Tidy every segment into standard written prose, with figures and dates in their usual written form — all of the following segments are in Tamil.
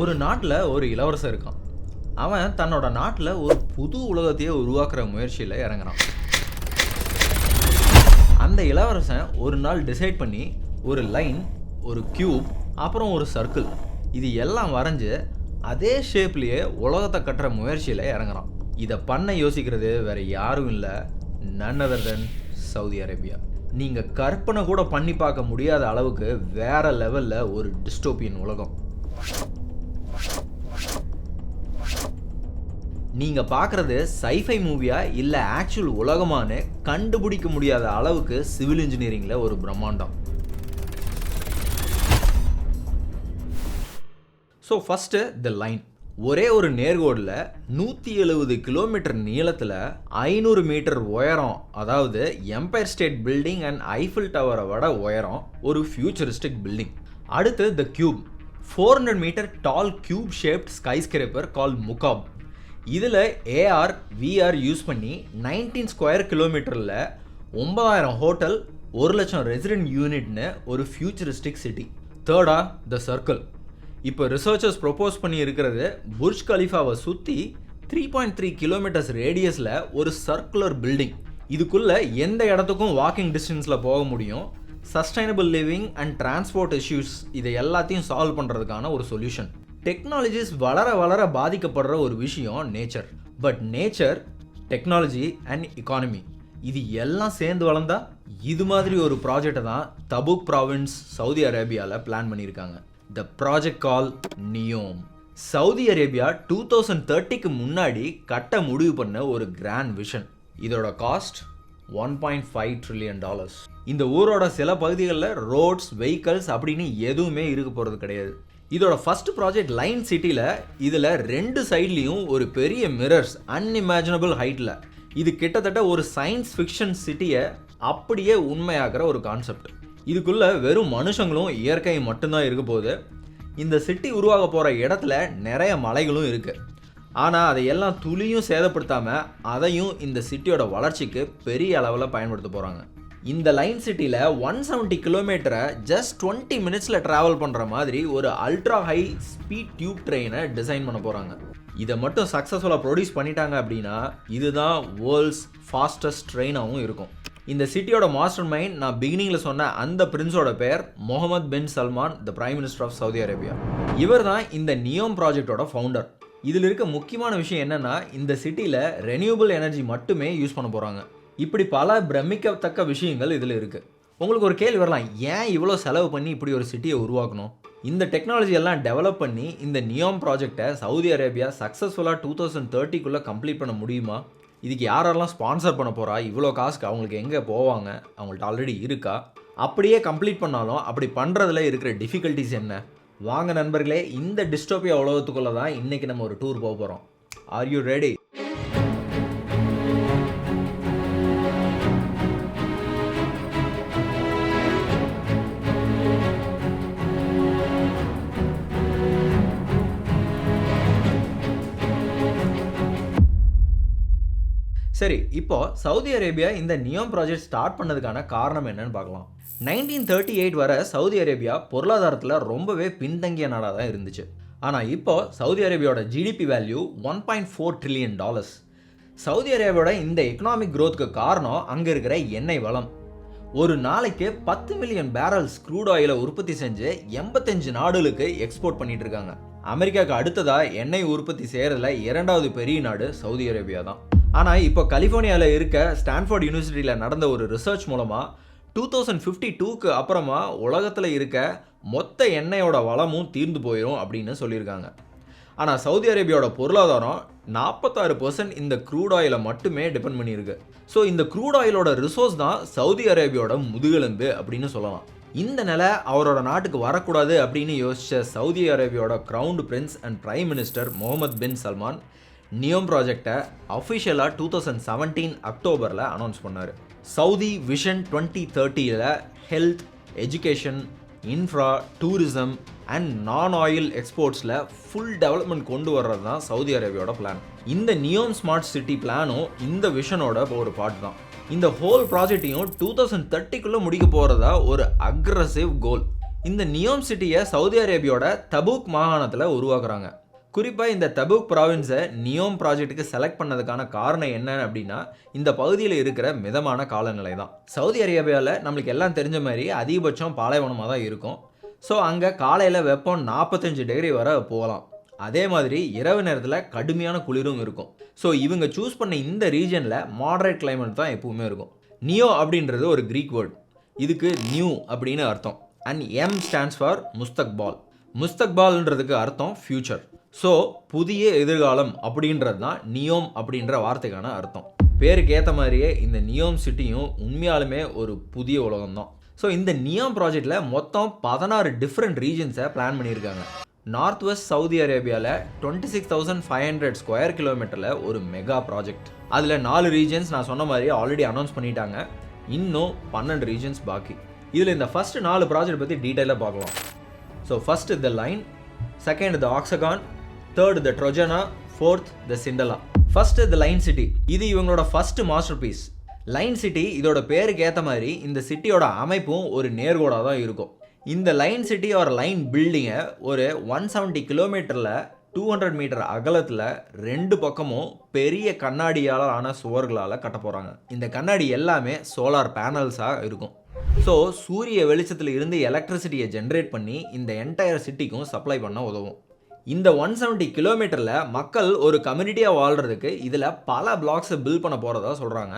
ஒரு நாட்டில் ஒரு இளவரசன் இருக்கான். அவன் தன்னோட நாட்டில் ஒரு புது உலகத்தையே உருவாக்குற முயற்சியில் இறங்குறான். அந்த இளவரசன் ஒரு நாள் டிசைட் பண்ணி ஒரு லைன், ஒரு கியூப், அப்புறம் ஒரு சர்க்கிள், இது எல்லாம் வரைஞ்சு அதே ஷேப்லேயே உலகத்தை கட்டுற முயற்சியில் இறங்குறான். இதை பண்ண யோசிக்கிறது வேற யாரும் இல்லை, none other than Saudi Arabia. நீங்கள் கற்பனை கூட பண்ணி பார்க்க முடியாத அளவுக்கு வேற லெவலில் ஒரு டிஸ்டோபியன் உலகம். நீங்கள் பார்க்குறது சைஃபை மூவியா இல்லை ஆக்சுவல் உலகமானு கண்டுபிடிக்க முடியாத அளவுக்கு சிவில் இன்ஜினியரிங்கில் ஒரு பிரம்மாண்டம். So first the line. ஒரே ஒரு நேர்கோடில் 170 கிலோமீட்டர் நீளத்தில் 500 மீட்டர் உயரம், அதாவது Empire State Building and Eiffel டவரை விட உயரம் ஒரு ஃபியூச்சரிஸ்டிக் பில்டிங். அடுத்து the cube, 400 metre tall cube shaped skyscraper call Mukaab. இதில் ஏஆர் விஆர் யூஸ் பண்ணி 19 ஸ்கொயர் கிலோமீட்டரில் 9000 ஹோட்டல், 1,00,000 ரெசிடென்ட் யூனிட்னு ஒரு ஃபியூச்சரிஸ்டிக் சிட்டி. தேர்டா த சர்க்கிள். இப்போ ரிசர்ச்சர்ஸ் ப்ரொப்போஸ் பண்ணி இருக்கிறது புர்ஜ் கலிஃபாவை சுற்றி 3.3 கிலோமீட்டர்ஸ் ரேடியஸில் ஒரு சர்க்குலர் பில்டிங். இதுக்குள்ளே எந்த இடத்துக்கும் வாக்கிங் டிஸ்டன்ஸில் போக முடியும். Sustainable living and transport issues இதை எல்லாத்தையும் சால்வ் பண்ணுறதுக்கான ஒரு சொல்யூஷன். டெக்னாலஜிஸ் வளர வளர பாதிக்கப்படுற ஒரு விஷயம் nature. But nature, technology and economy இது எல்லாம் சேர்ந்து வளர்ந்தா இது மாதிரி ஒரு ப்ராஜெக்டை தான் தபுக் ப்ராவின்ஸ் சவுதி அரேபியாவில் பிளான் பண்ணியிருக்காங்க. The project call Neom. Saudi Arabia 2030க்கு முன்னாடி கட்ட முடிவு பண்ண ஒரு கிராண்ட் விஷன். இதோட காஸ்ட் $1.5 trillion. இந்த ஊரோட சில பகுதிகளில் ரோட்ஸ், வெஹிக்கல்ஸ் அப்படின்னு எதுவுமே இருக்க போகிறது கிடையாது. இதோட ஃபர்ஸ்ட் ப்ராஜெக்ட் லைன் சிட்டியில். இதில் 2 சைட்லேயும் ஒரு பெரிய மிரர்ஸ், அன்இமேஜினபிள் ஹைட்டில். இது கிட்டத்தட்ட ஒரு சயின்ஸ் ஃபிக்ஷன் சிட்டியை அப்படியே உண்மையாகிற ஒரு கான்செப்ட். இதுக்குள்ளே வெறும் மனுஷங்களும் இயற்கையும் மட்டும்தான் இருக்க போகுது. இந்த சிட்டி உருவாக போகிற இடத்துல நிறைய மலைகளும் இருக்குது. ஆனால் அதையெல்லாம் துளியும் சேதப்படுத்தாமல் அதையும் இந்த சிட்டியோட வளர்ச்சிக்கு பெரிய அளவில் பயன்படுத்த போகிறாங்க. இந்த லைன் சிட்டியில் 170 கிலோமீட்டரை ஜஸ்ட் 20 மினிட்ஸில் ட்ராவல் பண்ணுற மாதிரி ஒரு அல்ட்ரா ஹை ஸ்பீட் டியூப் ட்ரெயினை டிசைன் பண்ண போகிறாங்க. இதை மட்டும் சக்ஸஸ்ஃபுல்லாக ப்ரொடியூஸ் பண்ணிட்டாங்க அப்படின்னா இதுதான் வேர்ல்ட்ஸ் ஃபாஸ்டஸ்ட் ட்ரெயினாகவும் இருக்கும். இந்த சிட்டியோட மாஸ்டர் மைண்ட், நான் பிகினிங்கில் சொன்ன அந்த பிரின்ஸோட பேர் Mohammed bin Salman, the prime minister of Saudi Arabia. இவர் தான் இந்த நியோம் ப்ராஜெக்டோட ஃபவுண்டர். இதில் இருக்க முக்கியமான விஷயம் என்னென்னா, இந்த சிட்டியில் ரெனியூபிள் எனர்ஜி மட்டுமே யூஸ் பண்ண போகிறாங்க. இப்படி பல பிரமிக்கத்தக்க விஷயங்கள் இதில் இருக்குது. உங்களுக்கு ஒரு கேள்வி வரலாம், ஏன் இவ்வளோ செலவு பண்ணி இப்படி ஒரு சிட்டியை உருவாக்கணும்? இந்த டெக்னாலஜி எல்லாம் டெவலப் பண்ணி இந்த நியோம் ப்ராஜெக்டை சவுதி அரேபியா சக்ஸஸ்ஃபுல்லாக 2030க்குள்ளே கம்ப்ளீட் பண்ண முடியுமா? இதுக்கு யாரெல்லாம் ஸ்பான்சர் பண்ண போகிறா? இவ்வளோ காசுக்கு அவங்களுக்கு எங்கே போவாங்க? அவங்கள்ட்ட ஆல்ரெடி இருக்கா? அப்படியே கம்ப்ளீட் பண்ணாலும் அப்படி பண்ணுறதுல இருக்கிற டிஃபிகல்ட்டிஸ் என்ன? வாங்க நண்பர்களே, இந்த டிஸ்டோபியா உலகத்துக்குள்ளே தான் இன்றைக்கி நம்ம ஒரு டூர் போக போகிறோம். Are you ready? சரி, இப்போ சவுதி அரேபியா இந்த நியோம் ப்ராஜெக்ட் ஸ்டார்ட் பண்ணதுக்கான காரணம் என்னன்னு பார்க்கலாம். 1938 வரை சவுதி அரேபியா பொருளாதாரத்தில் ரொம்பவே பின்தங்கிய நாடாக தான் இருந்துச்சு. ஆனால் இப்போ சவுதி அரேபியாவோட ஜிடிபி வேல்யூ $1.4 trillion. சவுதி அரேபியாவோட இந்த எக்கனாமிக் க்ரோத்துக்கு காரணம் அங்கே இருக்கிற எண்ணெய் வளம். ஒரு நாளைக்கு 10 மில்லியன் பேரல்ஸ் க்ரூட் ஆயிலை உற்பத்தி செஞ்சு 85 நாடுகளுக்கு எக்ஸ்போர்ட் பண்ணிட்டு இருக்காங்க. அமெரிக்காவுக்கு அடுத்ததாக எண்ணெய் உற்பத்தி செய்கிறதுல 2வது பெரிய நாடு சவுதி அரேபியா தான். ஆனால் இப்போ கலிஃபோர்னியாவில் இருக்க ஸ்டான்ஃபோர்ட் யூனிவர்சிட்டியில் நடந்த ஒரு ரிசர்ச் மூலமாக 2052க்கு அப்புறமா உலகத்தில் இருக்க மொத்த எண்ணெயோட வளமும் தீர்ந்து போயிடும் அப்படின்னு சொல்லியிருக்காங்க. ஆனால் சவுதி அரேபியாவோட பொருளாதாரம் 46% இந்த க்ரூட் ஆயிலை மட்டுமே டிபெண்ட் பண்ணியிருக்கு. ஸோ இந்த க்ரூட் ஆயிலோட ரிசோர்ஸ் தான் சவுதி அரேபியாவோட முதுகெலும்பு அப்படின்னு சொல்லலாம். இந்த நிலை அவரோட நாட்டுக்கு வரக்கூடாது அப்படின்னு யோசித்த சவுதி அரேபியாவோட crown prince and prime minister Mohammed bin Salman Neom ப்ராஜெக்டை அஃபிஷியலாக 2017 அக்டோபரில் அனௌன்ஸ் பண்ணார். சவுதி விஷன் 2030ல் health, education, infra, tourism and non oil எக்ஸ்போர்ட்ஸில் ஃபுல் டெவலப்மெண்ட் கொண்டு வர்றது தான் சவுதி அரேபியாவோட பிளான். இந்த நியோம் ஸ்மார்ட் சிட்டி பிளானும் இந்த விஷனோட ஒரு பார்ட் தான். இந்த ஹோல் ப்ராஜெக்டையும் 2030க்குள்ளே முடிக்க போகிறதா ஒரு அக்ரஸிவ் கோல். இந்த நியோம் சிட்டியை சவுதி அரேபியாவோட தபூக் மாகாணத்தில் உருவாக்குறாங்க. குறிப்பாக இந்த தபூக் ப்ராவின்ஸை நியோம் ப்ராஜெக்ட்டுக்கு செலக்ட் பண்ணதுக்கான காரணம் என்ன அப்படின்னா இந்த பகுதியில் இருக்கிற மிதமான காலநிலை தான். சவுதி அரேபியாவில் நம்மளுக்கு எல்லாம் தெரிஞ்ச மாதிரி அதிகபட்சம் பாலைவனமாக தான் இருக்கும். ஸோ அங்கே காலையில் வெப்பம் 45 டிகிரி வரை போகலாம். அதே மாதிரி இரவு நேரத்தில் கடுமையான குளிரும் இருக்கும். ஸோ இவங்க சூஸ் பண்ண இந்த ரீஜனில் மாடரேட் கிளைமேட் தான் எப்பவுமே இருக்கும். நியோ அப்படின்றது ஒரு க்ரீக் வேர்ட். இதுக்கு நியூ அப்படின்னு அர்த்தம். And M stands for Mustaqbal. முஸ்தக்பால்ன்றதுக்கு அர்த்தம் ஃபியூச்சர். ஸோ புதிய எதிர்காலம் அப்படின்றது தான் நியோம் அப்படின்ற வார்த்தைக்கான அர்த்தம். பேருக்கு ஏற்ற மாதிரியே இந்த நியோம் சிட்டியும் உண்மையாலுமே ஒரு புதிய உலகம் தான். ஸோ இந்த நியோம் ப்ராஜெக்டில் மொத்தம் 16 டிஃப்ரெண்ட் ரீஜன்ஸை பிளான் பண்ணியிருக்காங்க. நார்த் வெஸ்ட் சவுதி அரேபியாவில் 26,500 ஸ்கொயர் கிலோமீட்டரில் ஒரு மெகா ப்ராஜெக்ட். அதில் 4 ரீஜன்ஸ் நான் சொன்ன மாதிரி ஆல்ரெடி அனௌன்ஸ் பண்ணிட்டாங்க. இன்னும் 12 ரீஜன்ஸ் பாக்கி. இதில் இந்த ஃபர்ஸ்ட் 4 ப்ராஜெக்ட் பற்றி டீட்டெயிலாக பார்க்கலாம். So first the line, second the Oxagon, third the Trojena, fourth the Sindalah. First the line city. இது இவங்களோட first master piece. Line city இதோட பேருக்கு ஏற்ற மாதிரி இந்த சிட்டியோட அமைப்பும் ஒரு நேர்கோடாக தான் இருக்கும். இந்த லைன் சிட்டி ஒரு லைன் பில்டிங்கை ஒரு 170 கிலோமீட்டரில் 200 மீட்டர் அகலத்தில் 2 பக்கமும் பெரிய கண்ணாடியால் ஆன சுவர்களால் கட்ட போகிறாங்க. இந்த கண்ணாடி எல்லாமே சோலார் பேனல்ஸாக இருக்கும். ஸோ சூரிய வெளிச்சத்தில் இருந்து எலக்ட்ரிசிட்டியை ஜென்ரேட் பண்ணி இந்த என்டையர் சிட்டிக்கும் சப்ளை பண்ண உதவும். இந்த 170 கிலோமீட்டரில் மக்கள் ஒரு கம்யூனிட்டியாக வாழ்கிறதுக்கு இதில் பல பிளாக்ஸை பில்ட் பண்ண போகிறதா சொல்கிறாங்க.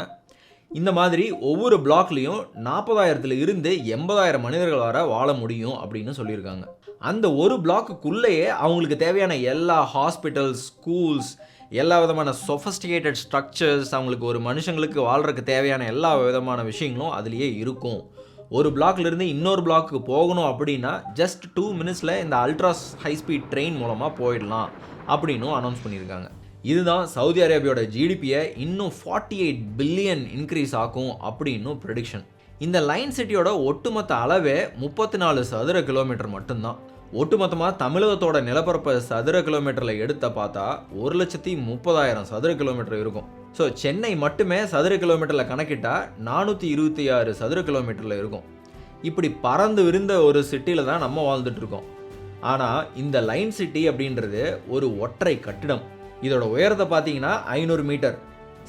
இந்த மாதிரி ஒவ்வொரு பிளாக்லேயும் 40,000 இருந்து 80,000 மனிதர்கள் வர வாழ முடியும் அப்படின்னு சொல்லியிருக்காங்க. அந்த ஒரு பிளாக்குள்ளேயே அவங்களுக்கு தேவையான எல்லா ஹாஸ்பிட்டல்ஸ், ஸ்கூல்ஸ், எல்லா விதமான சொஃபஸ்டிகேட்டட் ஸ்ட்ரக்சர்ஸ், அவங்களுக்கு ஒரு மனுஷங்களுக்கு வாழ்கிறதுக்கு தேவையான எல்லா விதமான விஷயங்களும் அதுலேயே இருக்கும். ஒரு பிளாக்லேருந்து இன்னொரு பிளாக்கு போகணும் அப்படின்னா ஜஸ்ட் 2 மினிட்ஸில் இந்த அல்ட்ராஸ் ஹை ஸ்பீட் ட்ரெயின் மூலமாக போயிடலாம் அப்படின்னும் அனௌன்ஸ் பண்ணியிருக்காங்க. இதுதான் சவுதி அரேபியாவோட ஜிடிபியை இன்னும் 48 பில்லியன் இன்க்ரீஸ் ஆகும் அப்படின்னு ப்ரெடிக்ஷன். இந்த லைன் சிட்டியோட ஒட்டுமொத்த அளவே 34 சதுர கிலோமீட்டர் மட்டும்தான். ஒட்டுமொத்தமாக தமிழகத்தோட நிலப்பரப்பு சதுர கிலோமீட்டரில் எடுத்த பார்த்தா 1,30,000 சதுர கிலோமீட்டர் இருக்கும். ஸோ சென்னை மட்டுமே சதுர கிலோமீட்டரில் கணக்கிட்டால் 426 சதுர கிலோமீட்டரில் இருக்கும். இப்படி பறந்து விரிந்த ஒரு சிட்டியில் தான் நம்ம வாழ்ந்துட்டு இருக்கோம். ஆனால் இந்த லைன் சிட்டி அப்படின்றது ஒரு ஒற்றை கட்டிடம். இதோட உயரத்தை பார்த்தீங்கன்னா 500 மீட்டர்.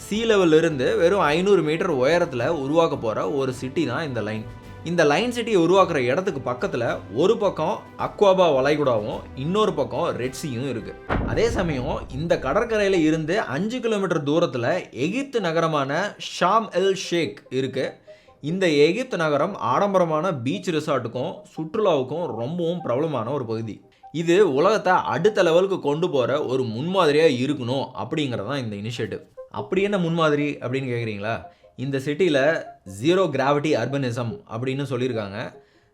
சீ லெவலில் இருந்து வெறும் 500 மீட்டர் உயரத்தில் உருவாக்க போகிற ஒரு சிட்டி தான் இந்த லைன். இந்த லைன் சிட்டியை உருவாக்குற இடத்துக்கு பக்கத்தில் ஒரு பக்கம் அக்வாபா வளைகுடாவும் இன்னொரு பக்கம் ரெட்சியும் இருக்குது. அதே சமயம் இந்த கடற்கரையில் இருந்து 5 கிலோமீட்டர் தூரத்தில் எகிப்து நகரமான ஷாம் எல் ஷேக் இருக்குது. இந்த எகிப்து நகரம் ஆடம்பரமான பீச் ரிசார்ட்டுக்கும் சுற்றுலாவுக்கும் ரொம்பவும் பிரபலமான ஒரு பகுதி. இது உலகத்தை அடுத்த லெவலுக்கு கொண்டு போகிற ஒரு முன்மாதிரியாக இருக்கணும் அப்படிங்கிறது தான் இந்த இனிஷியேட்டிவ். அப்படி என்ன முன்மாதிரி அப்படின்னு கேட்குறீங்களா? இந்த சிட்டியில் ஜீரோ கிராவிட்டி அர்பனிசம் அப்படின்னு சொல்லியிருக்காங்க.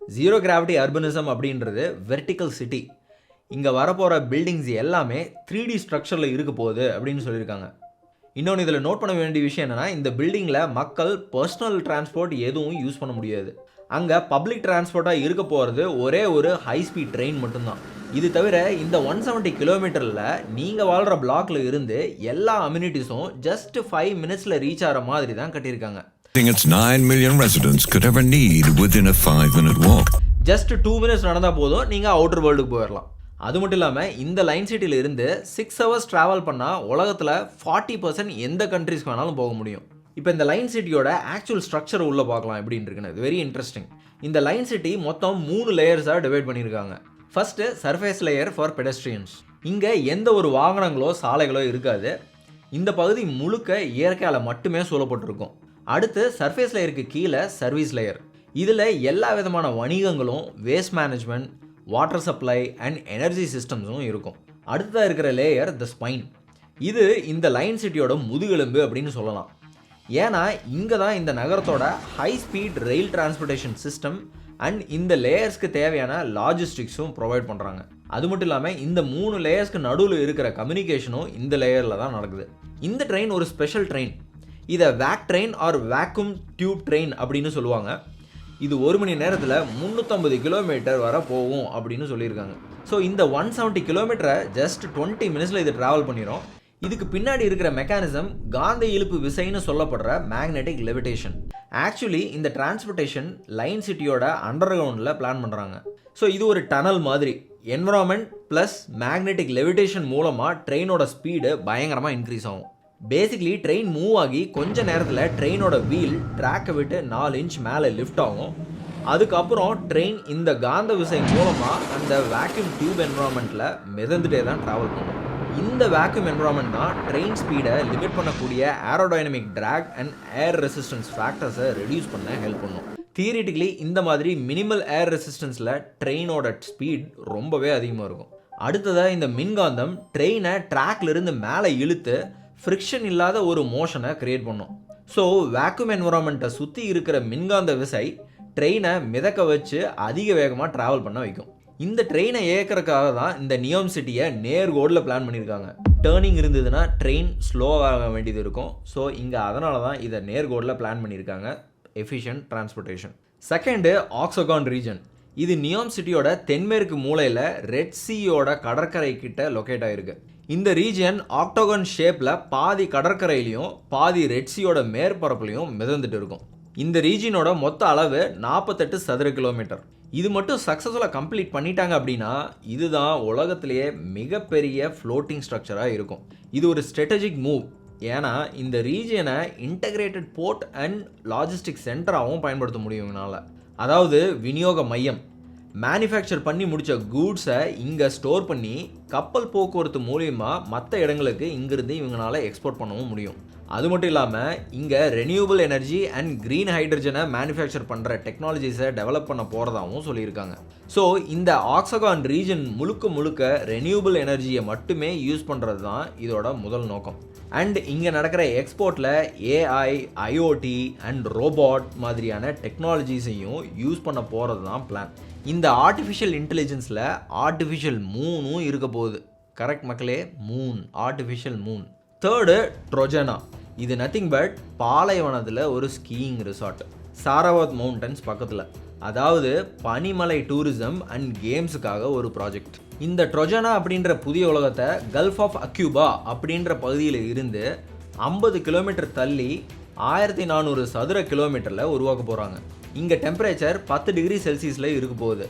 ஜீரோ கிராவிட்டி அர்பனிசம் அப்படின்றது வெர்டிக்கல் சிட்டி. இங்கே வரப்போகிற பில்டிங்ஸ் எல்லாமே 3D ஸ்ட்ரக்சரில் இருக்க போகுது அப்படின்னு சொல்லியிருக்காங்க. இன்னொன்று இதில் நோட் பண்ண வேண்டிய விஷயம் என்னென்னா, இந்த பில்டிங்கில் மக்கள் பர்சனல் டிரான்ஸ்போர்ட் எதுவும் யூஸ் பண்ண முடியாது. அங்கே பப்ளிக் டிரான்ஸ்போர்ட்டாக இருக்க போகிறது ஒரே ஒரு ஹை ஸ்பீட் ட்ரெயின் மட்டும்தான். இது தவிர இந்த 170 கிலோமீட்டரில் நீங்கள் வாழ்கிற பிளாக்ல இருந்து எல்லா அம்யூனிட்டிஸும் ஜஸ்ட் 5 மினிட்ஸில் ரீச் ஆகிற மாதிரி தான் கட்டியிருக்காங்க. It's 9 million residents could ever need within a 5-minute walk. Just 2 minutes நடந்தால் போதும் நீங்கள் அவுட்டர் வேர்ல்டுக்கு போயிடலாம். அது மட்டும் இல்லாமல் இந்த லைன் சிட்டியில் இருந்து 6 ஹவர்ஸ் ட்ராவல் பண்ணால் உலகத்தில் 40% எந்த கண்ட்ரிஸ்க்கு வேணாலும் போக முடியும். இப்போ இந்த லைன் சிட்டியோட ஆக்சுவல் ஸ்ட்ரக்சர் உள்ளே பார்க்கலாம் எப்படின்னு இருக்குன்னு. இது வெரி இன்ட்ரெஸ்டிங். இந்த லைன் சிட்டி மொத்தம் 3 லேயர்ஸாக டிவைட் பண்ணியிருக்காங்க. First surface layer for pedestrians. இங்கே எந்த ஒரு வாகனங்களோ சாலைகளோ இருக்காது. இந்த பகுதி முழுக்க இயற்கையால் மட்டுமே சூழப்பட்டிருக்கும். அடுத்து சர்ஃபேஸ் லேயருக்கு கீழே சர்வீஸ் லேயர். இதில் எல்லா விதமான வணிகங்களும், waste management, water supply and energy சிஸ்டம்ஸும் இருக்கும். அடுத்ததாக இருக்கிற லேயர் த ஸ்பைன். இது இந்த லைன் சிட்டியோட முதுகெலும்பு அப்படின்னு சொல்லலாம். ஏன்னா இங்கே தான் இந்த நகரத்தோட high speed rail transportation system and இந்த லேயர்ஸ்க்கு தேவையான லாஜிஸ்டிக்ஸும் ப்ரொவைட் பண்ணுறாங்க. அது மட்டும் இல்லாமல் இந்த 3 லேயர்ஸ்க்கு நடுவில் இருக்கிற கம்யூனிகேஷனும் இந்த லேயரில் தான் நடக்குது. இந்த ட்ரெயின் ஒரு ஸ்பெஷல் ட்ரெயின். இதை vac train or vacuum tube train அப்படின்னு சொல்லுவாங்க. இது 1 மணி நேரத்தில் 350 கிலோமீட்டர் வரை போகும் அப்படின்னு சொல்லியிருக்காங்க. ஸோ இந்த 170 கிலோமீட்டரை ஜஸ்ட் 20 மினிட்ஸில் இது ட்ராவல் பண்ணிடும். இதுக்கு பின்னாடி இருக்கிற மெக்கானிசம் காந்த இழுப்பு விசைன்னு சொல்லப்படுற மேக்னெட்டிக் லெவிடேஷன். ஆக்சுவலி இந்த டிரான்ஸ்போர்ட்டேஷன் லைன் சிட்டியோட அண்டர் கிரவுண்டில் பிளான் பண்ணுறாங்க. ஸோ இது ஒரு டனல் மாதிரி. என்விரான்மெண்ட் ப்ளஸ் மேக்னெட்டிக் லெவிடேஷன் மூலமாக ட்ரெயினோட ஸ்பீடு பயங்கரமாக இன்க்ரீஸ் ஆகும். பேசிக்லி ட்ரெயின் மூவ் ஆகி கொஞ்ச நேரத்தில் ட்ரெயினோட வீல் ட்ராக்கை விட்டு 4 இன்ச் மேலே லிஃப்ட் ஆகும். அதுக்கப்புறம் ட்ரெயின் இந்த காந்த விசை மூலமாக அந்த வேக்யூம் டியூப் என்விரான்மெண்ட்டில் மிதந்துட்டே தான் ட்ராவல் பண்ணும். இந்த வேக்யூம் என்விரான்மெண்ட் தான் ட்ரெயின் ஸ்பீடை லிமிட் பண்ணக்கூடிய aerodynamic drag and air resistance ஃபேக்டர்ஸை ரெடியூஸ் பண்ண ஹெல்ப் பண்ணும். தியரிட்டிக்கலி இந்த மாதிரி மினிமல் ஏர் ரெசிஸ்டன்ஸில் ட்ரெயினோட ஸ்பீட் ரொம்பவே அதிகமாக இருக்கும். அடுத்ததாக இந்த மின்காந்தம் ட்ரெயினை ட்ராக்லேருந்து மேலே இழுத்து ஃப்ரிக்ஷன் இல்லாத ஒரு மோஷனை க்ரியேட் பண்ணும். ஸோ வேக்யூம் என்விரான்மெண்ட்டை சுற்றி இருக்கிற மின்காந்த விசை ட்ரெயினை மிதக்க வச்சு அதிக வேகமாக ட்ராவல் பண்ண வைக்கும். இந்த ட்ரெயினை இயக்கிறதுக்காக தான் இந்த நியோம் சிட்டியை நேர்கோடில் பிளான் பண்ணியிருக்காங்க. டேர்னிங் இருந்ததுன்னா ட்ரெயின் ஸ்லோவாக வேண்டியது இருக்கும். ஸோ இங்கே அதனால தான் இதை நேர்கோடில் பிளான் பண்ணியிருக்காங்க. Efficient transportation. Second, Oxagon region. இது நியோம் சிட்டியோட தென்மேற்கு மூலையில் ரெட் சீயோட கடற்கரை கிட்ட லொக்கேட் ஆகிருக்கு. இந்த ரீஜியன் ஆக்டோகன் ஷேப்பில் பாதி கடற்கரையிலையும் பாதி ரெட் சீயோட மேற்பரப்புலையும் மிதந்துட்டு இருக்கும். இந்த ரீஜியனோட மொத்த அளவு 48 சதுர கிலோமீட்டர். இது மட்டும் சக்ஸஸ்ஃபுல்லாக கம்ப்ளீட் பண்ணிட்டாங்க அப்படின்னா இதுதான் உலகத்திலேயே மிகப்பெரிய ஃப்ளோட்டிங் ஸ்ட்ரக்சராக இருக்கும். இது ஒரு ஸ்ட்ராட்டஜிக் மூவ். ஏன்னா இந்த ரீஜியனை இன்டகிரேட்டட் போர்ட் அண்ட் லாஜிஸ்டிக் சென்டராகவும் பயன்படுத்த முடியும் இவங்களால். அதாவது விநியோக மையம். மேனுஃபேக்சர் பண்ணி முடித்த கூட்ஸை இங்கே ஸ்டோர் பண்ணி கப்பல் போக்குவரத்து மூலியமாக மற்ற இடங்களுக்கு இங்கிருந்து இவங்களால எக்ஸ்போர்ட் பண்ணவும் முடியும். அது மட்டும் இல்லாமல் இங்கே ரெனியூபிள் எனர்ஜி அண்ட் க்ரீன் ஹைட்ரஜனை மேனுஃபேக்சர் பண்ணுற டெக்னாலஜிஸை டெவலப் பண்ண போகிறதாகவும் சொல்லியிருக்காங்க. ஸோ இந்த ஆக்ஸகான் ரீஜன் முழுக்க முழுக்க ரெனியூபிள் எனர்ஜியை மட்டுமே யூஸ் பண்ணுறது தான் இதோட முதல் நோக்கம். அண்ட் இங்கே நடக்கிற எக்ஸ்போர்ட்டில் ஏஐ, ஐஓடி அண்ட் ரோபாட் மாதிரியான டெக்னாலஜிஸையும் யூஸ் பண்ண போகிறது தான் பிளான். இந்த ஆர்டிஃபிஷியல் இன்டெலிஜென்ஸில் ஆர்டிஃபிஷியல் மூனும் இருக்க போகுது. கரெக்ட் மக்களே, மூன், ஆர்டிஃபிஷியல் மூன். தேர்டு, ட்ரோஜனா. இது நத்திங் பட் பாலைவனத்தில் ஒரு ஸ்கீயிங் ரிசார்ட், சாராவத் மவுண்டன்ஸ் பக்கத்தில். அதாவது பனிமலை டூரிசம் அண்ட் கேம்ஸுக்காக ஒரு ப்ராஜெக்ட். இந்த ட்ரோஜனா அப்படின்ற புதிய உலகத்தை கல்ஃப் ஆஃப் அக்யூபா அப்படின்ற பகுதியில் இருந்து 50 கிலோமீட்டர் தள்ளி 1400 சதுர கிலோமீட்டரில் உருவாக்க போகிறாங்க. இங்கே டெம்பரேச்சர் 10 டிகிரி செல்சியஸில் இருக்க போகுது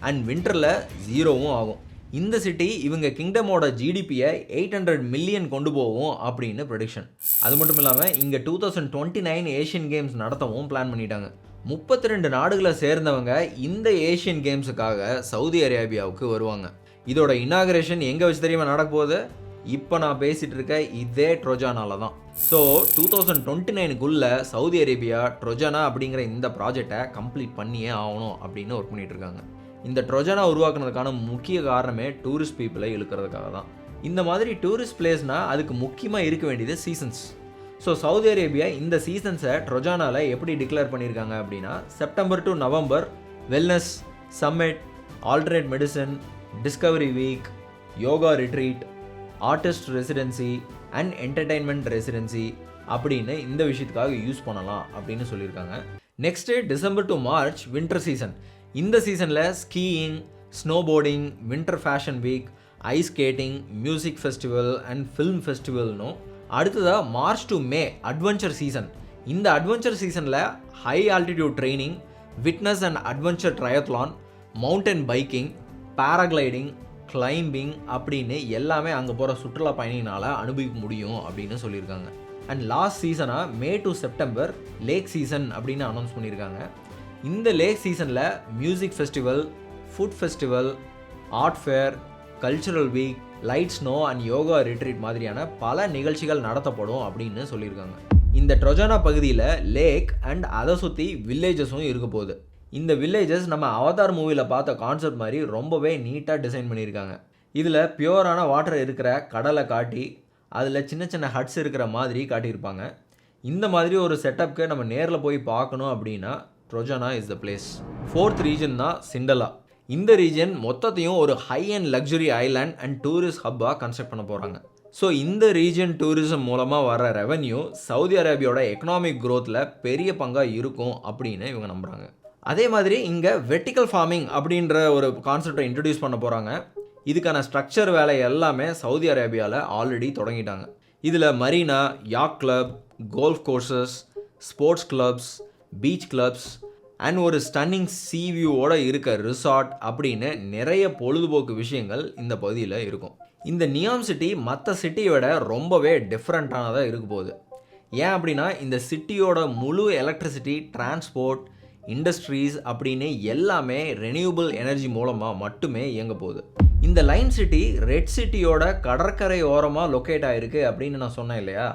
அண்ட் வின்டரில் 0வும் ஆகும். இந்த சிட்டி இவங்க கிங்டமோட ஜிடிபியை 800 மில்லியன் கொண்டு போகும் அப்படின்னு ப்ரெடிக்ஷன். அது மட்டும் இல்லாமல் இங்கே 2029 ஏஷியன் கேம்ஸ் நடத்தவும் பிளான் பண்ணிட்டாங்க. 32 நாடுகளை சேர்ந்தவங்க இந்த ஏஷியன் கேம்ஸுக்காக சவுதி அரேபியாவுக்கு வருவாங்க. இதோட இனாகரேஷன் எங்கே வச்சு தெரியுமா நடக்க போகுது? இப்போ நான் பேசிகிட்டு இருக்க இதே ட்ரோஜானால தான். ஸோ 2029க்குள்ளே சவுதி அரேபியா ட்ரோஜானா அப்படிங்கிற இந்த ப்ராஜெக்டை கம்ப்ளீட் பண்ணியே ஆகணும் அப்படின்னு ஒர்க் பண்ணிகிட்டு இருக்காங்க. இந்த ட்ரோஜானா உருவாக்குனதுக்கான முக்கிய காரணமே டூரிஸ்ட் பீப்புளை இழுக்கிறதுக்காக தான். இந்த மாதிரி டூரிஸ்ட் பிளேஸ்னால் அதுக்கு முக்கியமாக இருக்க வேண்டியது சீசன்ஸ். ஸோ சவுதி அரேபியா இந்த சீசன்ஸை ட்ரோஜானாவில் எப்படி டிக்ளேர் பண்ணியிருக்காங்க அப்படின்னா, September to November wellness, summit, alternate medicine, discovery week, yoga retreat, artist residency and entertainment residency அப்படின்னு இந்த விஷயத்துக்காக யூஸ் பண்ணலாம் அப்படின்னு சொல்லியிருக்காங்க. Next December to March winter season. இந்த சீசனில் skiing, snowboarding, winter fashion week, ice skating, music festival and film ஃபெஸ்டிவல்னும். அடுத்ததாக March to May adventure season. இந்த அட்வென்ச்சர் சீசனில் high altitude training, fitness and adventure triathlon, mountain biking, paragliding, climbing அப்படின்னு எல்லாமே அங்கே போகிற சுற்றுலா பயணிகளால் அனுபவிக்க முடியும் அப்படின்னு சொல்லியிருக்காங்க. அண்ட் லாஸ்ட் சீசனாக May to September lake season அப்படின்னு அனௌன்ஸ் பண்ணியிருக்காங்க. இந்த லேக் சீசனில் music festival, food festival, art fair, cultural week, light snow and yoga retreat மாதிரியான பல நிகழ்ச்சிகள் நடத்தப்படும் அப்படின்னு சொல்லியிருக்காங்க. இந்த ட்ரோஜானா பகுதியில் லேக் அண்ட் அதை சுற்றி வில்லேஜஸும் இருக்க போகுது. இந்த வில்லேஜஸ் நம்ம அவதார் மூவியில் பார்த்த கான்செப்ட் மாதிரி ரொம்பவே நீட்டாக டிசைன் பண்ணியிருக்காங்க. இதில் பியூரான வாட்டர் இருக்கிற கடலை காட்டி அதில் சின்ன சின்ன ஹட்ஸ் இருக்கிற மாதிரி காட்டியிருப்பாங்க. இந்த மாதிரி ஒரு செட்டப்க்கு நம்ம நேரில் போய் பார்க்கணும் அப்படின்னா Trojena is the place. Fourth region தான் சிண்டலா. இந்த ரீஜன் மொத்தத்தையும் ஒரு high and luxury island and tourist ஹப்பாக கன்ஸ்ட்ரக்ட் பண்ண போகிறாங்க. ஸோ இந்த ரீஜன் டூரிசம் மூலமாக வர ரெவன்யூ சவுதி அரேபியாவோட எக்கனாமிக் க்ரோத்தில் பெரிய பங்காக இருக்கும் அப்படின்னு இவங்க நம்புகிறாங்க. அதே மாதிரி இங்கே வெர்டிக்கல் ஃபார்மிங் அப்படின்ற ஒரு கான்செப்டை இன்ட்ரடியூஸ் பண்ண போகிறாங்க. இதுக்கான ஸ்ட்ரக்சர் வேலை எல்லாமே சவுதி அரேபியாவில் ஆல்ரெடி தொடங்கிட்டாங்க. இதில் Marina, yak club, golf courses, sports clubs, beach clubs and ஒரு ஸ்டன்னிங் சீ வியூவோட இருக்க ரிசார்ட் அப்படின்னு நிறைய பொழுதுபோக்கு விஷயங்கள் இந்த பகுதியில் இருக்கும். இந்த நியாம் சிட்டி மற்ற சிட்டியை விட ரொம்பவே டிஃப்ரெண்ட்டானதாக இருக்க போகுது. ஏன் அப்படின்னா இந்த சிட்டியோட முழு எலக்ட்ரிசிட்டி, டிரான்ஸ்போர்ட், இண்டஸ்ட்ரீஸ் அப்படின்னு எல்லாமே ரெனியூபிள் எனர்ஜி மூலமாக மட்டுமே இயங்க போகுது. இந்த லைன் சிட்டி ரெட் சிட்டியோட கடற்கரை ஓரமாக லொக்கேட் ஆகிருக்கு அப்படின்னு நான் சொன்னேன் இல்லையா.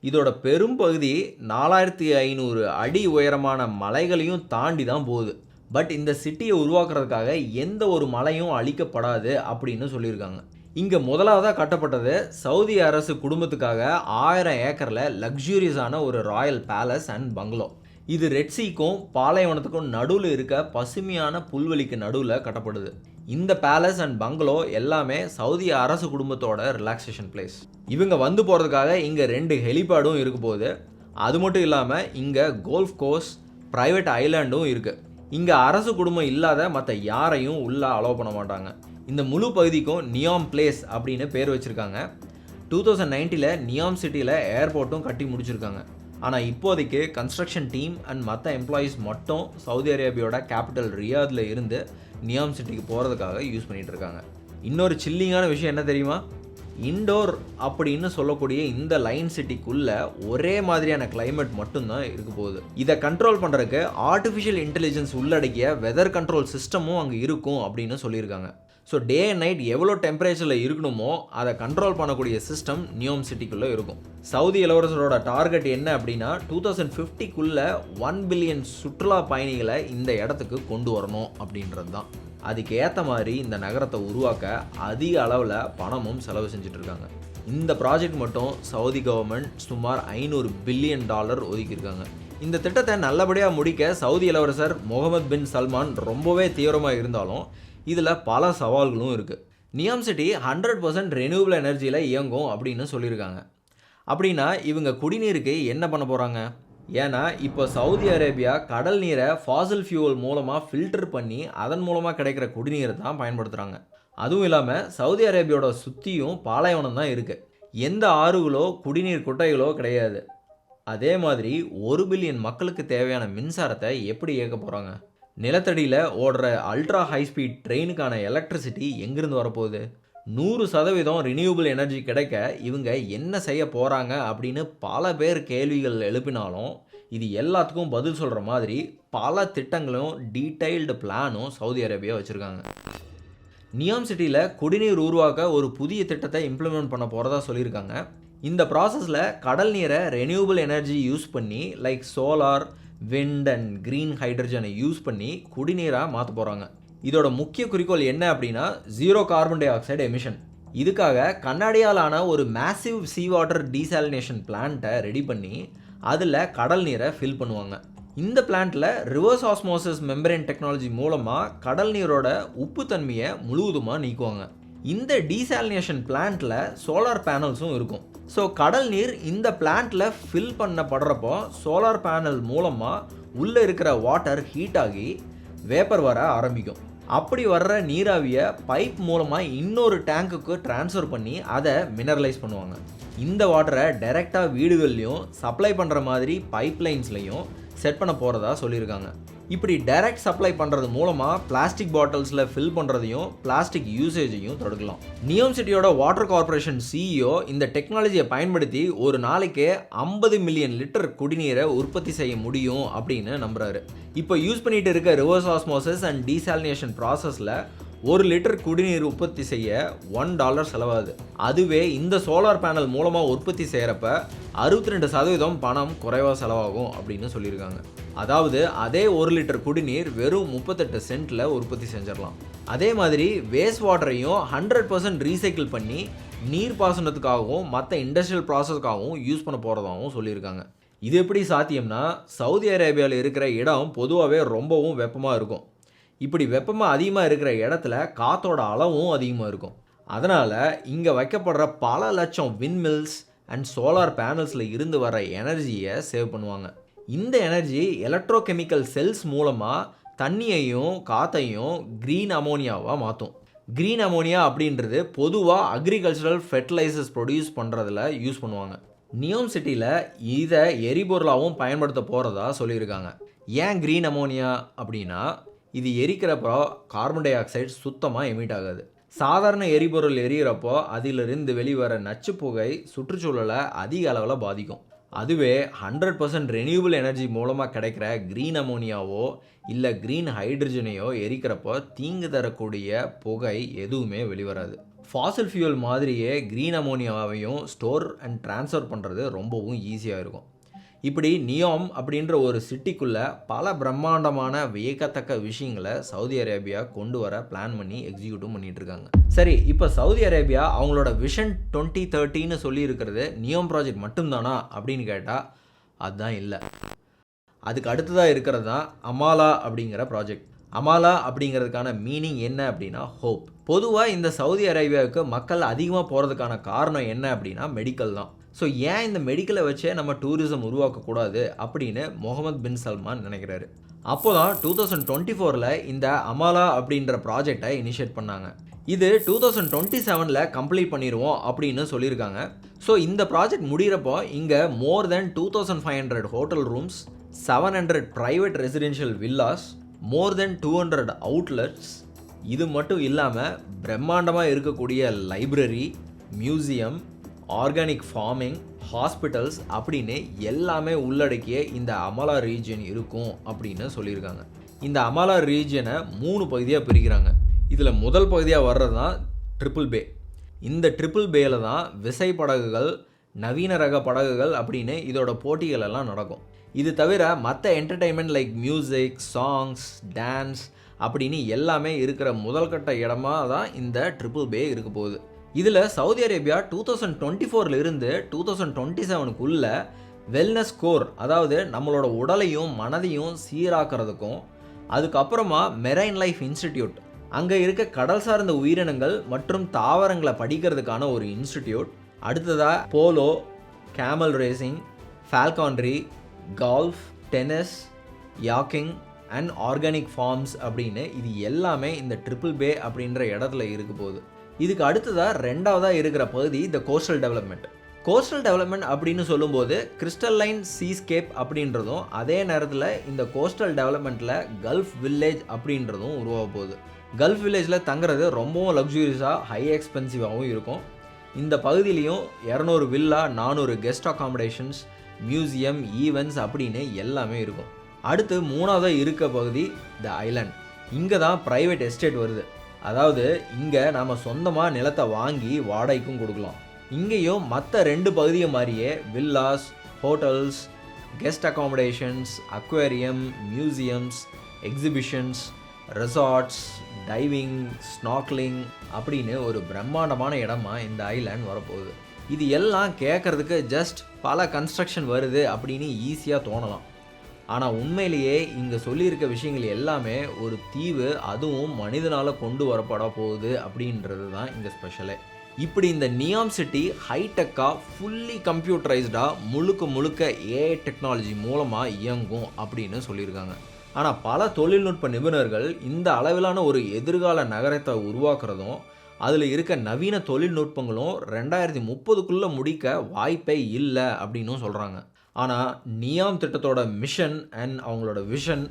இதோட பெரும் பகுதி 4500 அடி உயரமான மலைகளையும் தாண்டி தான் போகுது. பட் இந்த சிட்டியை உருவாக்குறதுக்காக எந்த ஒரு மலையும் அழிக்கப்படாது அப்படின்னு சொல்லியிருக்காங்க. இங்கே முதலாவதாக கட்டப்பட்டது சவுதி அரசு குடும்பத்துக்காக 1000 ஏக்கரில் லக்ஸூரியஸான ஒரு ராயல் பேலஸ் அண்ட் பங்களோ. இது ரெட் சீக்கும் பாலைவனத்துக்கும் நடுவில் இருக்க பசுமையான புல்வெளிக்கு நடுவில் கட்டப்படுது. இந்த பேலஸ் அண்ட் பங்களோ எல்லாமே சவுதி அரசு குடும்பத்தோட ரிலாக்ஸேஷன் பிளேஸ். இவங்க வந்து போகிறதுக்காக இங்கே 2 ஹெலிபேடும் இருக்க போகுது. அது மட்டும் இல்லாமல் இங்கே கோல்ஃப் கோர்ஸ், ப்ரைவேட் ஐலாண்டும் இருக்குது. இங்கே அரசு குடும்பம் இல்லாத மற்ற யாரையும் உள்ளே அலோவ் பண்ண மாட்டாங்க. இந்த முழு பகுதிக்கும் நியாம் பிளேஸ் அப்படின்னு பேர் வச்சுருக்காங்க. 2019 நியாம் சிட்டியில் ஏர்போர்ட்டும் கட்டி முடிச்சிருக்காங்க. ஆனால் இப்போதைக்கு கன்ஸ்ட்ரக்ஷன் டீம் அண்ட் மற்ற எம்ப்ளாயீஸ் மட்டும் சவுதி அரேபியாவோட கேபிட்டல் ரியாதில் இருந்து நியாம் சிட்டிக்கு போகிறதுக்காக யூஸ் பண்ணிகிட்டு இருக்காங்க. இன்னொரு சில்லிங்கான விஷயம் என்ன தெரியுமா? இண்டோர் அப்படின்னு சொல்லக்கூடிய இந்த லைன் சிட்டிக்குள்ளே ஒரே மாதிரியான கிளைமேட் மட்டும்தான் இருக்க போகுது. இதை கண்ட்ரோல் பண்ணுறதுக்கு ஆர்டிஃபிஷியல் இன்டெலிஜென்ஸ் உள்ளடக்கிய வெதர் கண்ட்ரோல் சிஸ்டமும் அங்கே இருக்கும் அப்படின்னு சொல்லியிருக்காங்க. ஸோ டே அண்ட் நைட் எவ்வளோ டெம்பரேச்சரில் இருக்கணுமோ அதை கண்ட்ரோல் பண்ணக்கூடிய சிஸ்டம் நியாம் சிட்டிக்குள்ளே இருக்கும். சவுதி இளவரசரோட டார்கெட் என்ன அப்படின்னா 2050க்குள்ளே 1 பில்லியன் சுற்றுலா பயணிகளை இந்த இடத்துக்கு கொண்டு வரணும் அப்படின்றது தான். அதுக்கு ஏற்ற மாதிரி இந்த நகரத்தை உருவாக்க அதிக அளவில் பணமும் செலவு செஞ்சுட்டு இருக்காங்க. இந்த ப்ராஜெக்ட் மட்டும் சவுதி கவர்மெண்ட் சுமார் $500 பில்லியன் ஒதுக்கியிருக்காங்க. இந்த திட்டத்தை நல்லபடியாக முடிக்க சவுதி இளவரசர் முகமது பின் சல்மான் ரொம்பவே தீவிரமாக இருந்தாலும் இதில் பல சவால்களும் இருக்குது. நியாம் சிட்டி 100% ரெனியூபிள் எனர்ஜியில் இயங்கும் அப்படின்னு சொல்லியிருக்காங்க. அப்படின்னா இவங்க குடிநீருக்கு என்ன பண்ண போகிறாங்க? ஏன்னா இப்போ சவுதி அரேபியா கடல் நீரை ஃபாசில் ஃபியூவல் மூலமாக ஃபில்டர் பண்ணி அதன் மூலமாக கிடைக்கிற குடிநீரை தான் பயன்படுத்துகிறாங்க. அதுவும் இல்லாமல் சவுதி அரேபியாவோட சுற்றியும் பாலைவனம் தான் இருக்குது. எந்த ஆறுகளோ குடிநீர் குட்டைகளோ கிடையாது. அதே மாதிரி 1 பில்லியன் மக்களுக்கு தேவையான மின்சாரத்தை எப்படி இயக்க போகிறாங்க? நிலத்தடியில் ஓடுற அல்ட்ரா ஹை ஸ்பீட் ட்ரெயினுக்கான எலக்ட்ரிசிட்டி எங்கேருந்து வரப்போகுது? 100% ரினியூபிள் எனர்ஜி கிடைக்க இவங்க என்ன செய்ய போகிறாங்க அப்படின்னு பல பேர் கேள்விகள் எழுப்பினாலும் இது எல்லாத்துக்கும் பதில் சொல்கிற மாதிரி பல திட்டங்களும் டீட்டெயில்டு பிளானும் சவுதி அரேபியா வச்சுருக்காங்க. நியாம் சிட்டியில் குடிநீர் உருவாக்க ஒரு புதிய திட்டத்தை இம்ப்ளிமெண்ட் பண்ண போகிறதா சொல்லியிருக்காங்க. இந்த ப்ராசஸில் கடல் நீரை ரெனியூபிள் எனர்ஜி யூஸ் பண்ணி like solar, wind and green ஹைட்ரஜனை யூஸ் பண்ணி குடிநீராக மாற்ற போகிறாங்க. இதோட முக்கிய குறிக்கோள் என்ன அப்படின்னா 0 கார்பன் டை ஆக்சைடு எமிஷன். இதுக்காக கண்ணாடியாலான ஒரு மேசிவ் சீ வாட்டர் டீசாலினேஷன் பிளான்ட்டை ரெடி பண்ணி அதில் கடல் நீரை ஃபில் பண்ணுவாங்க. இந்த பிளான்ட்டில் ரிவர்ஸ் ஆஸ்மோசிஸ் மெம்பரேன் டெக்னாலஜி மூலமாக கடல் நீரோட உப்புத்தன்மையை முழுவதுமாக நீக்குவாங்க. இந்த டீசாலினேஷன் பிளான்ட்டில் சோலார் பேனல்ஸும் இருக்கும். ஸோ கடல் நீர் இந்த பிளான்ட்டில் ஃபில் பண்ணப்படுறப்போ சோலார் பேனல் மூலமாக உள்ளே இருக்கிற வாட்டர் ஹீட் ஆகி வேப்பர் வர ஆரம்பிக்கும். அப்படி வர்ற நீராவியை பைப் மூலமாக இன்னொரு டேங்குக்கு ட்ரான்ஸ்ஃபர் பண்ணி அதை மினரலைஸ் பண்ணுவாங்க. இந்த வாட்டரை டைரெக்டாக வீடுகள்லையும் சப்ளை பண்ணுற மாதிரி பைப்லைன்ஸ்லையும் செட் பண்ண போகிறதா சொல்லியிருக்காங்க. இப்படி டைரக்ட் சப்ளை பண்ணுறது மூலமாக பிளாஸ்டிக் பாட்டில்ஸில் ஃபில் பண்ணுறதையும் பிளாஸ்டிக் யூசேஜையும் தடுக்கலாம். நியாம் சிட்டியோட வாட்டர் கார்பரேஷன் சிஇஓ இந்த டெக்னாலஜியை பயன்படுத்தி ஒரு நாளைக்கு 50 மில்லியன் லிட்டர் குடிநீரை உற்பத்தி செய்ய முடியும் அப்படின்னு நம்புறாரு. இப்போ யூஸ் பண்ணிட்டு இருக்க ரிவர்ஸ் ஆஸ்மோசிஸ் அண்ட் டீசாலினேஷன் ப்ராசஸில் 1 லிட்டர் குடிநீர் உற்பத்தி செய்ய $1 செலவாகுது. அதுவே இந்த சோலார் பேனல் மூலமாக உற்பத்தி செய்கிறப்ப 62% பணம் குறைவாக செலவாகும் அப்படின்னு சொல்லியிருக்காங்க. அதாவது அதே 1 லிட்டர் குடிநீர் வெறும் 38 சென்ட்டில் உற்பத்தி செஞ்சிடலாம். அதே மாதிரி வேஸ்ட் வாட்டரையும் 100% ரீசைக்கிள் பண்ணி நீர் பாசனத்துக்காகவும் மற்ற இண்டஸ்ட்ரியல் ப்ராசஸ்க்காகவும் யூஸ் பண்ண போகிறதாகவும் சொல்லியிருக்காங்க. இது எப்படி சாத்தியம்னா சவுதி அரேபியாவில் இருக்கிற இடம் பொதுவாகவே ரொம்பவும் வெப்பமாக இருக்கும். இப்படி வெப்பமாக அதிகமாக இருக்கிற இடத்துல காற்றோட அளவும் அதிகமாக இருக்கும். அதனால் இங்கே வைக்கப்படுற பல லட்சம் விண்மில்ஸ் அண்ட் சோலார் பேனல்ஸில் இருந்து வர எனர்ஜியை சேவ் பண்ணுவாங்க. இந்த எனர்ஜி எலக்ட்ரோகெமிக்கல் செல்ஸ் மூலமாக தண்ணியையும் காற்றையும் க்ரீன் அமோனியாவாக மாற்றும். க்ரீன் அமோனியா அப்படின்றது பொதுவாக அக்ரிகல்ச்சரல் ஃபெர்டிலைசர்ஸ் ப்ரொடியூஸ் பண்ணுறதுல யூஸ் பண்ணுவாங்க. நியோம் சிட்டியில் இதை எரிபொருளாகவும் பயன்படுத்த போகிறதா சொல்லியிருக்காங்க. ஏன் க்ரீன் அமோனியா அப்படின்னா, இது எரிக்கிறப்போ கார்பன் டை ஆக்சைடு சுத்தமாக எமிட் ஆகாது. சாதாரண எரிபொருள் எரிகிறப்போ அதிலிருந்து வெளிவர நச்சு புகை சுற்றுச்சூழலை அதிக அளவில் பாதிக்கும். அதுவே 100% ரெனியூபிள் எனர்ஜி மூலமாக கிடைக்கிற க்ரீன் அமோனியாவோ இல்லை க்ரீன் ஹைட்ரஜனையோ எரிக்கிறப்போ தீங்கு தரக்கூடிய புகை எதுவுமே வெளிவராது. ஃபாசில் ஃபியூல் மாதிரியே க்ரீன் அமோனியாவையும் ஸ்டோர் அண்ட் ட்ரான்ஸ்ஃபர் பண்ணுறது ரொம்பவும் ஈஸியாக இருக்கும். இப்படி நியோம் அப்படின்ற ஒரு சிட்டிக்குள்ளே பல பிரம்மாண்டமான வியக்கத்தக்க விஷயங்களை சவுதி அரேபியா கொண்டு வர பிளான் பண்ணி எக்ஸிக்யூட்டும் பண்ணிட்டு இருக்காங்க. சரி, இப்போ சவுதி அரேபியா அவங்களோட விஷன் 2030ன்னு சொல்லி இருக்கிறது நியோம் ப்ராஜெக்ட் மட்டும்தானா அப்படின்னு கேட்டால் அதுதான் இல்லை. அதுக்கு அடுத்ததாக இருக்கிறது தான் அமாலா அப்படிங்கிற ப்ராஜெக்ட். அமாலா அப்படிங்கிறதுக்கான மீனிங் என்ன அப்படின்னா ஹோப். பொதுவாக இந்த சவுதி அரேபியாவுக்கு மக்கள் அதிகமாக போகிறதுக்கான காரணம் என்ன அப்படின்னா மெடிக்கல் தான். ஸோ ஏன் இந்த மெடிக்கலை வச்சே நம்ம டூரிசம் உருவாக்கக்கூடாது அப்படின்னு முகமது பின் சல்மான் நினைக்கிறாரு. அப்போ தான் 2024 இந்த அமாலா அப்படின்ற ப்ராஜெக்டை இனிஷியேட் பண்ணாங்க. இது 2027 கம்ப்ளீட் பண்ணிடுவோம் அப்படின்னு சொல்லியிருக்காங்க. ஸோ இந்த ப்ராஜெக்ட் முடிகிறப்போ இங்கே more than 2500 hotel rooms, 700 private residential villas, more than 200 outlets, இது மட்டும் இல்லாமல் பிரம்மாண்டமாக இருக்கக்கூடிய library, museum, organic farming, hospitals அப்படின்னு எல்லாமே உள்ளடக்கிய இந்த அமாலா ரீஜியன் இருக்கும் அப்படின்னு சொல்லியிருக்காங்க. இந்த அமாலா ரீஜியனை 3 பகுதியாக பிரிக்கிறாங்க. இதில் முதல் பகுதியாக வர்றது தான் ட்ரிபிள் பே. இந்த ட்ரிபிள் பேயில் தான் விசை படகுகள், நவீன ரக படகுகள் அப்படின்னு இதோட போட்டிகள் எல்லாம் நடக்கும். இது தவிர மற்ற entertainment like music, songs, dance அப்படின்னு எல்லாமே இருக்கிற முதல்கட்ட இடமா தான் இந்த ட்ரிபிள் பே இருக்க போகுது. இதில் சவுதி அரேபியா 2024 இருந்து 2027 வெல்னஸ் கோர், அதாவது நம்மளோட உடலையும் மனதையும் சீராக்கிறதுக்கும், அதுக்கப்புறமா மெரைன் லைஃப் இன்ஸ்டிடியூட், அங்கே இருக்க கடல் சார்ந்த உயிரினங்கள் மற்றும் தாவரங்களை படிக்கிறதுக்கான ஒரு இன்ஸ்டிடியூட், அடுத்ததாக polo, camel racing, falconry, golf, tennis, யாக்கிங் அண்ட் ஆர்கானிக் ஃபார்ம்ஸ் அப்படின்னு இது எல்லாமே இந்த ட்ரிபிள் பே அப்படின்ற இடத்துல இருக்க போகுது. இதுக்கு அடுத்ததாக ரெண்டாவதாக இருக்கிற பகுதி த கோஸ்டல் டெவலப்மெண்ட். கோஸ்டல் டெவலப்மெண்ட் அப்படின்னு சொல்லும்போது கிறிஸ்டல்லைன் சீஸ்கேப் அப்படின்றதும், அதே நேரத்தில் இந்த கோஸ்டல் டெவலப்மெண்ட்டில் கல்ஃப் வில்லேஜ் அப்படின்றதும் உருவாக போகுது. கல்ஃப் வில்லேஜில் தங்குறது ரொம்பவும் லக்ஸூரியஸாக ஹை எக்ஸ்பென்சிவாகவும் இருக்கும். இந்த பகுதியிலையும் 200 villa, 400 guest accommodations, museum, events அப்படின்னு எல்லாமே இருக்கும். அடுத்து மூணாவதாக இருக்க பகுதி த ஐலாண்ட். இங்கே தான் ப்ரைவேட் எஸ்டேட் வருது. அதாவது இங்கே நாம் சொந்தமாக நிலத்தை வாங்கி வாடகைக்கும் கொடுக்கலாம். இங்கேயும் மற்ற 2 பகுதியை மாதிரியே villas, hotels, guest accommodations, aquarium, museums, exhibitions, resorts, diving, snorkelling அப்படின்னு ஒரு பிரம்மாண்டமான இடமா இந்த ஐலாண்ட் வரப்போகுது. இது எல்லாம் கேட்குறதுக்கு ஜஸ்ட் பல கன்ஸ்ட்ரக்ஷன் வருது அப்படின்னு ஈஸியாக தோணலாம். ஆனால் உண்மையிலேயே இங்கே சொல்லியிருக்க விஷயங்கள் எல்லாமே ஒரு தீவு, அதுவும் மனிதனால் கொண்டு வரப்பட போகுது அப்படின்றது தான் இங்கே ஸ்பெஷலே. இப்படி இந்த நியாம் சிட்டி ஹைடெக்காக, ஃபுல்லி கம்ப்யூட்டரைஸ்டாக, முழுக்க ஏஐ டெக்னாலஜி மூலமாக இயங்கும் அப்படின்னு சொல்லியிருக்காங்க. ஆனால் பல தொழில்நுட்ப நிபுணர்கள் இந்த அளவிலான ஒரு எதிர்கால நகரத்தை உருவாக்குறதும், அதில் இருக்க நவீன தொழில்நுட்பங்களும் 2030 முடிக்க வாய்ப்பே இல்லை அப்படின்னும் சொல்கிறாங்க. ஆனால் நியாம் திட்டத்தோட மிஷன் அண்ட் அவங்களோட விஷன்,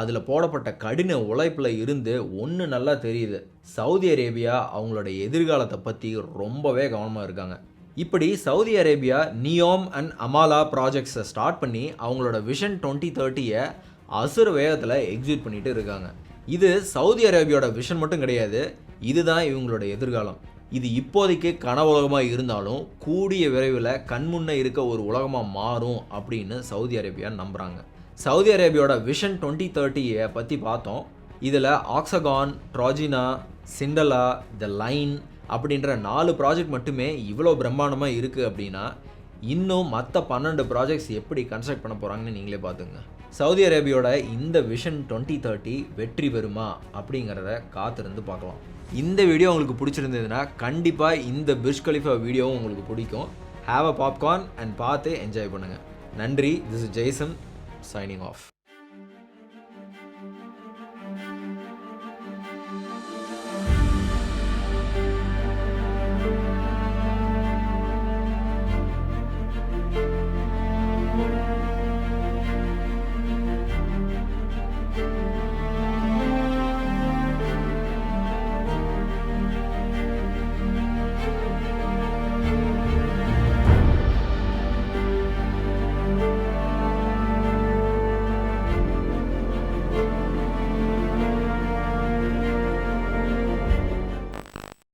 அதில் போடப்பட்ட கடின உழைப்பில் இருந்து ஒன்று நல்லா தெரியுது. சவுதி அரேபியா அவங்களோட எதிர்காலத்தை பற்றி ரொம்பவே கவனமாக இருக்காங்க. இப்படி Saudi Arabia Neom and Amaala ப்ராஜெக்ட்ஸை ஸ்டார்ட் பண்ணி அவங்களோட விஷன் 2030 அசுர வேகத்தில் எக்ஸிக்யூட் பண்ணிட்டு இருக்காங்க. இது சவுதி அரேபியாவோட விஷன் மட்டும் கிடையாது, இதுதான் இவங்களோட எதிர்காலம். இது இப்போதைக்கு கனவுலகமாக இருந்தாலும் கூடிய விரைவில் கண்முன்னே இருக்க ஒரு உலகமாக மாறும் அப்படின்னு சவுதி அரேபியா நம்புகிறாங்க. சவுதி அரேபியாவோட விஷன் 2030 பற்றி பார்த்தோம். இதில் ஆக்ஸகான், ட்ராஜினா, சிண்டலா, த லைன் அப்படின்ற 4 ப்ராஜெக்ட் மட்டுமே இவ்வளோ பிரம்மாண்டமாக இருக்குது அப்படின்னா, இன்னும் மற்ற 12 ப்ராஜெக்ட்ஸ் எப்படி கன்ஸ்ட்ரக்ட் பண்ண போகிறாங்கன்னு நீங்களே பார்த்துங்க. சவுதி அரேபியாவோட இந்த விஷன் 2030 வெற்றி பெறுமா அப்படிங்கிறத காத்திருந்து பார்க்கலாம். இந்த வீடியோ உங்களுக்கு பிடிச்சிருந்ததுன்னா கண்டிப்பாக இந்த புர்ஜ் கலிஃபா வீடியோவும் உங்களுக்கு பிடிக்கும். ஹேவ் அ பாப்கார்ன் அண்ட் பார்த்து என்ஜாய் பண்ணுங்கள். நன்றி. This is Jaison signing off.